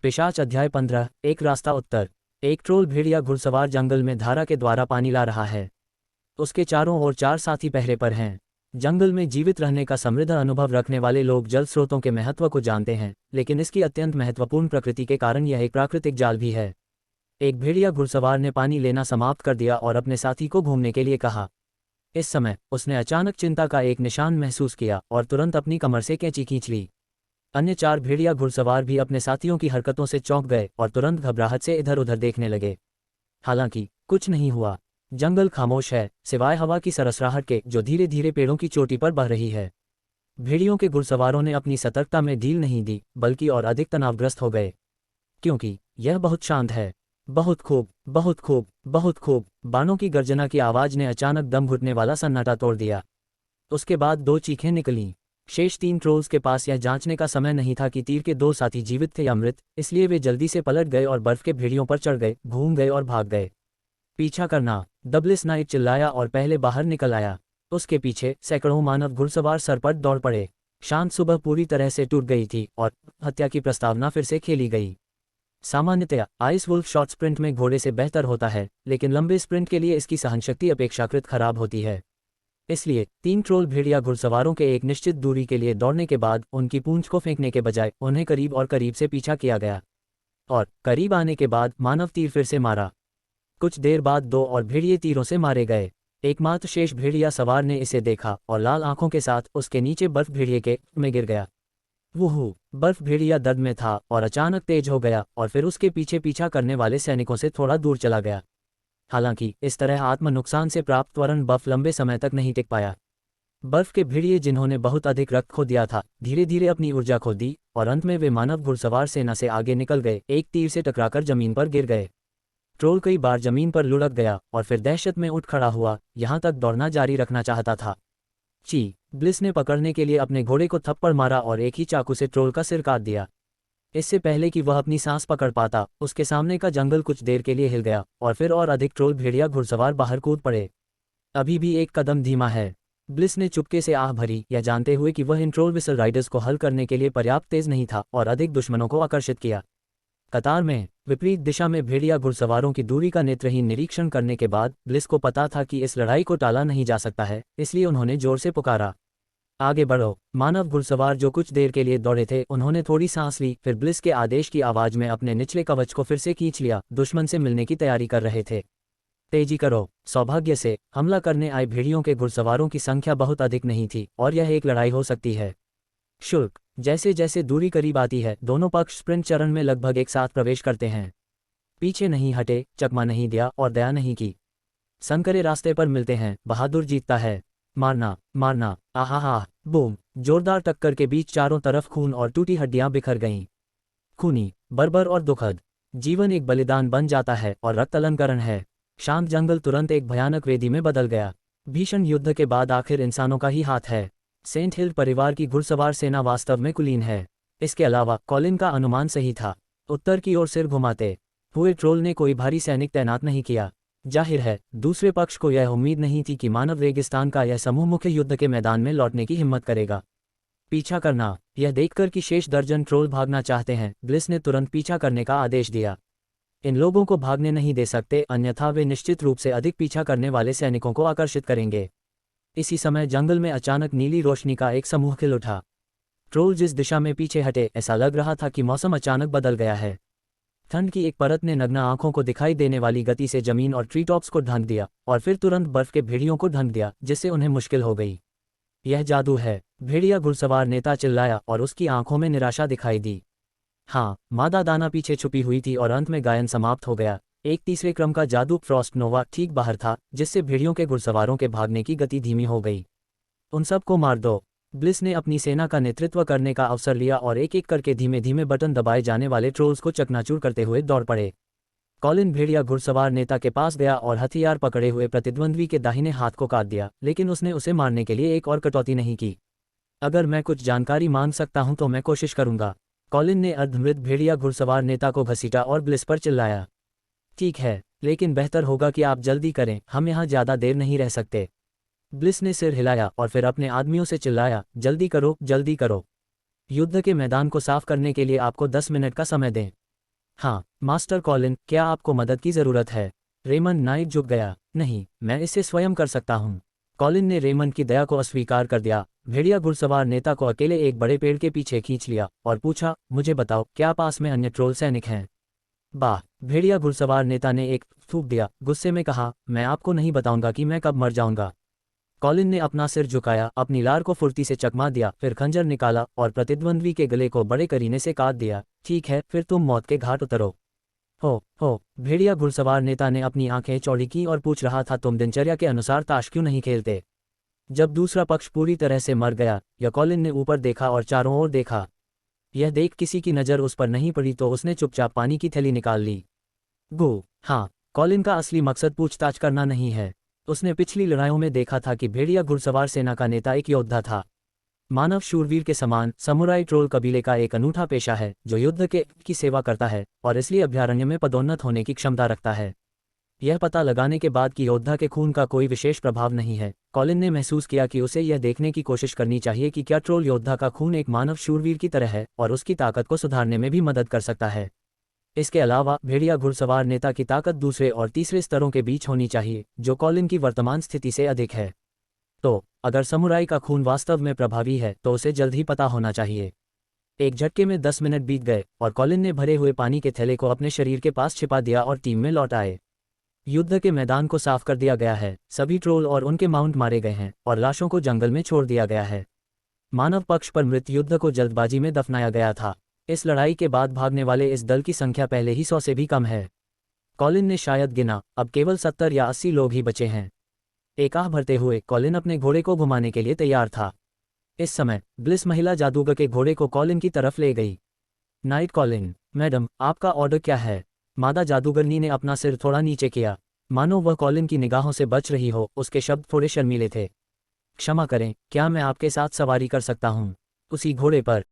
पिशाच अध्याय 15। एक रास्ता उत्तर। एक ट्रोल भेड़िया घुड़सवार जंगल में धारा के द्वारा पानी ला रहा है। उसके चारों ओर 4 साथी पहरे पर हैं। जंगल में जीवित रहने का समृद्ध अनुभव रखने वाले लोग जल स्रोतों के महत्व को जानते हैं, लेकिन इसकी अत्यंत महत्वपूर्ण प्रकृति के कारण यह एक प्राकृतिक जाल भी है। एक भेड़िया घुड़सवार ने पानी लेना समाप्त कर दिया और अपने साथी को घूमने के लिए कहा। इस समय उसने अचानक चिंता का एक निशान महसूस किया और तुरंत अपनी कमर से कैंची खींच ली। अन्य 4 भेड़िया घुड़सवार भी अपने साथियों की हरकतों से चौंक गए और तुरंत घबराहट से इधर उधर देखने लगे। हालांकि कुछ नहीं हुआ। जंगल खामोश है, सिवाय हवा की सरसराहट के जो धीरे धीरे पेड़ों की चोटी पर बह रही है। भेड़ियों के घुड़सवारों ने अपनी सतर्कता में ढील नहीं दी, बल्कि और अधिक तनावग्रस्त हो गए, क्योंकि यह बहुत शांत है। बहुत खूब, बहुत खूब, बहुत खूब। बाणों की गर्जना की आवाज ने अचानक दम घुटने वाला सन्नाटा तोड़ दिया। उसके बाद 2 चीखें निकलीं। शेष 3 ट्रोल्स के पास यह जांचने का समय नहीं था कि तीर के 2 साथी जीवित थे या मृत, इसलिए वे जल्दी से पलट गए और बर्फ के भेड़ियों पर चढ़ गए, घूम गए और भाग गए। पीछा करना, द ब्लिस नाइट चिल्लाया और पहले बाहर निकल आया। उसके पीछे सैकड़ों मानव घुड़सवार सरपट दौड़ पड़े। शांत सुबह पूरी तरह से टूट गई थी और हत्या की प्रस्तावना फिर से खेली गई। सामान्यतया आइस वुल्फ शॉर्ट स्प्रिंट में घोड़े से बेहतर होता है, लेकिन लंबे स्प्रिंट के लिए इसकी सहनशक्ति अपेक्षाकृत खराब होती है। इसलिए 3 ट्रोल भेड़िया घुड़सवारों के एक निश्चित दूरी के लिए दौड़ने के बाद उनकी पूंछ को फेंकने के बजाय उन्हें करीब और करीब से पीछा किया गया, और करीब आने के बाद मानव तीर फिर से मारा। कुछ देर बाद 2 और भेड़िए तीरों से मारे गए। एकमात्र शेष भेड़िया सवार ने इसे देखा और लाल आंखों के साथ उसके नीचे बर्फ भेड़िए के में गिर गया। वूहू! बर्फ भेड़िया दर्द में था और अचानक तेज हो गया और फिर उसके पीछे पीछा करने वाले सैनिकों से थोड़ा दूर चला गया। हालांकि इस तरह आत्म नुकसान से प्राप्त त्वरण बर्फ लंबे समय तक नहीं टिक पाया। बर्फ के भेड़िए जिन्होंने बहुत अधिक रक्त खो दिया था, धीरे धीरे अपनी ऊर्जा खो दी और अंत में वे मानव घुड़सवार सेना से आगे निकल गए, एक तीर से टकराकर जमीन पर गिर गए। ट्रोल कई बार जमीन पर लुढ़क गया और फिर दहशत में उठ खड़ा हुआ, यहां तक दौड़ना जारी रखना चाहता था। ब्लिस ने पकड़ने के लिए अपने घोड़े को थप्पड़ मारा और एक ही चाकू से ट्रोल का सिर काट दिया। इससे पहले कि वह अपनी सांस पकड़ पाता, उसके सामने का जंगल कुछ देर के लिए हिल गया और फिर और अधिक ट्रोल भेड़िया घुड़सवार बाहर कूद पड़े। अभी भी एक कदम धीमा है। ब्लिस ने चुपके से आह भरी, यह जानते हुए कि वह इन ट्रोल विसल राइडर्स को हल करने के लिए पर्याप्त तेज नहीं था, और अधिक दुश्मनों को आकर्षित किया। कतार में विपरीत दिशा में भेड़िया घुड़सवारों की दूरी का नेत्रहीन निरीक्षण करने के बाद ब्लिस को पता था कि इस लड़ाई को टाला नहीं जा सकता है, इसलिए उन्होंने जोर से पुकारा, आगे बढ़ो। मानव घुड़सवार जो कुछ देर के लिए दौड़े थे, उन्होंने थोड़ी सांस ली, फिर ब्लिस के आदेश की आवाज में अपने निचले कवच को फिर से खींच लिया। दुश्मन से मिलने की तैयारी कर रहे थे। तेजी करो। सौभाग्य से हमला करने आए भेड़ियों के घुड़सवारों की संख्या बहुत अधिक नहीं थी और यह एक लड़ाई हो सकती है। शुल्क। जैसे जैसे दूरी करीब आती है, दोनों पक्ष स्प्रिंट चरण में लगभग एक साथ प्रवेश करते हैं। पीछे नहीं हटे, चकमा नहीं दिया और दया नहीं की। संकरे रास्ते पर मिलते हैं, बहादुर जीतता है। मारना, मारना, आहा, बूम! जोरदार टक्कर के बीच चारों तरफ खून और टूटी हड्डियां बिखर गईं। खूनी, बर्बर और दुखद। जीवन एक बलिदान बन जाता है और रक्त अलंकरण है। शांत जंगल तुरंत एक भयानक वेदी में बदल गया। भीषण युद्ध के बाद आखिर इंसानों का ही हाथ है। सेंट हिल परिवार की घुड़सवार सेना वास्तव में कुलीन है। इसके अलावा कॉलिन का अनुमान सही था। उत्तर की ओर सिर घुमाते हुए ट्रोल ने कोई भारी सैनिक तैनात नहीं किया। जाहिर है, दूसरे पक्ष को यह उम्मीद नहीं थी कि मानव रेगिस्तान का यह समूह मुख्य युद्ध के मैदान में लौटने की हिम्मत करेगा। पीछा करना। यह देखकर कि शेष दर्जन ट्रोल भागना चाहते हैं, ब्लिस ने तुरंत पीछा करने का आदेश दिया। इन लोगों को भागने नहीं दे सकते, अन्यथा वे निश्चित रूप से अधिक पीछा करने वाले सैनिकों को आकर्षित करेंगे। इसी समय जंगल में अचानक नीली रोशनी का एक समूह खिल उठा। ट्रोल जिस दिशा में पीछे हटे, ऐसा लग रहा था कि मौसम अचानक बदल गया है। ठंड की एक परत ने नग्न आंखों को दिखाई देने वाली गति से जमीन और ट्रीटॉप्स को ढक दिया और फिर तुरंत बर्फ के भेड़ियों को ढक दिया, जिससे उन्हें मुश्किल हो गई। यह जादू है, भेड़िया घुड़सवार नेता चिल्लाया और उसकी आंखों में निराशा दिखाई दी। हाँ, मादा दाना पीछे छुपी हुई थी और अंत में गायन समाप्त हो गया। एक तीसरे क्रम का जादू फ्रॉस्ट नोवा ठीक बाहर था, जिससे भेड़ियों के घुड़सवारों के भागने की गति धीमी हो गई। उन सबको मार दो। ब्लिस ने अपनी सेना का नेतृत्व करने का अवसर लिया और एक एक करके धीमे धीमे बटन दबाए जाने वाले ट्रोल्स को चकनाचूर करते हुए दौड़ पड़े। कॉलिन भेड़िया घुड़सवार नेता के पास गया और हथियार पकड़े हुए प्रतिद्वंद्वी के दाहिने हाथ को काट दिया, लेकिन उसने उसे मारने के लिए एक और कटौती नहीं की। अगर मैं कुछ जानकारी मांग सकता हूं तो मैं कोशिश करूंगा। कॉलिन ने अर्धमृत भेड़िया घुड़सवार नेता को घसीटा और ब्लिस पर चिल्लाया। ठीक है, लेकिन बेहतर होगा कि आप जल्दी करें, हम यहाँ ज्यादा देर नहीं रह सकते। ब्लिस ने सिर हिलाया और फिर अपने आदमियों से चिल्लाया, जल्दी करो, जल्दी करो। युद्ध के मैदान को साफ करने के लिए आपको 10 मिनट का समय दें। हाँ मास्टर कॉलिन, क्या आपको मदद की ज़रूरत है? रेमंड नाइट झुक गया। नहीं, मैं इसे स्वयं कर सकता हूँ। कॉलिन ने रेमंड की दया को अस्वीकार कर दिया। भेड़िया घुड़सवार नेता को अकेले एक बड़े पेड़ के पीछे खींच लिया और पूछा, मुझे बताओ, क्या पास में अन्य ट्रोल सैनिक हैं? वाह! भेड़िया घुड़सवार नेता ने एक थूक दिया, गुस्से में कहा, मैं आपको नहीं बताऊंगा कि मैं कब मर जाऊंगा। कॉलिन ने अपना सिर झुकाया, अपनी लार को फुर्ती से चकमा दिया, फिर खंजर निकाला और प्रतिद्वंद्वी के गले को बड़े करीने से काट दिया। ठीक है, फिर तुम मौत के घाट उतरो। हो, भेड़िया घुड़सवार नेता ने अपनी आंखें चौड़ी की और पूछ रहा था, तुम दिनचर्या के अनुसार ताश क्यों नहीं खेलते? जब दूसरा पक्ष पूरी तरह से मर गया, या कॉलिन ने ऊपर देखा और चारों ओर देखा। यह देख किसी की नज़र उस पर नहीं पड़ी तो उसने चुपचाप पानी की थैली निकाल ली। गो, हाँ, कॉलिन का असली मकसद पूछताछ करना नहीं है। उसने पिछली लड़ाइयों में देखा था कि भेड़िया घुड़सवार सेना का नेता एक योद्धा था। मानव शूरवीर के समान समुराई ट्रोल कबीले का एक अनूठा पेशा है जो युद्ध की सेवा करता है और इसलिए अभयारण्य में पदोन्नत होने की क्षमता रखता है। यह पता लगाने के बाद कि योद्धा के खून का कोई विशेष प्रभाव नहीं है, कॉलिन ने महसूस किया कि उसे यह देखने की कोशिश करनी चाहिए कि क्या ट्रोल योद्धा का खून एक मानव शूरवीर की तरह है और उसकी ताकत को सुधारने में भी मदद कर सकता है। इसके अलावा भेड़िया घुड़सवार नेता की ताकत दूसरे और तीसरे स्तरों के बीच होनी चाहिए, जो कॉलिन की वर्तमान स्थिति से अधिक है। तो अगर समुराई का खून वास्तव में प्रभावी है तो उसे जल्द ही पता होना चाहिए। एक झटके में 10 मिनट बीत गए और कॉलिन ने भरे हुए पानी के थैले को अपने शरीर के पास छिपा दिया और टीम में लौट आए। युद्ध के मैदान को साफ कर दिया गया है, सभी ट्रोल और उनके माउंट मारे गए हैं और लाशों को जंगल में छोड़ दिया गया है। मानव पक्ष पर मृत युद्ध को जल्दबाजी में दफनाया गया था। इस लड़ाई के बाद भागने वाले इस दल की संख्या पहले ही 100 से भी कम है। कॉलिन ने शायद गिना, अब केवल 70 या 80 लोग ही बचे हैं। एक आह भरते हुए कॉलिन अपने घोड़े को घुमाने के लिए तैयार था। इस समय ब्लिस महिला जादूगर के घोड़े को कॉलिन की तरफ ले गई। नाइट कॉलिन, मैडम, आपका ऑर्डर क्या है? मादा जादूगरनी ने अपना सिर थोड़ा नीचे किया, मानो वह कॉलिन की निगाहों से बच रही हो। उसके शब्द थोड़े शर्मीले थे। क्षमा करें, क्या मैं आपके साथ सवारी कर सकता हूँ? उसी घोड़े पर?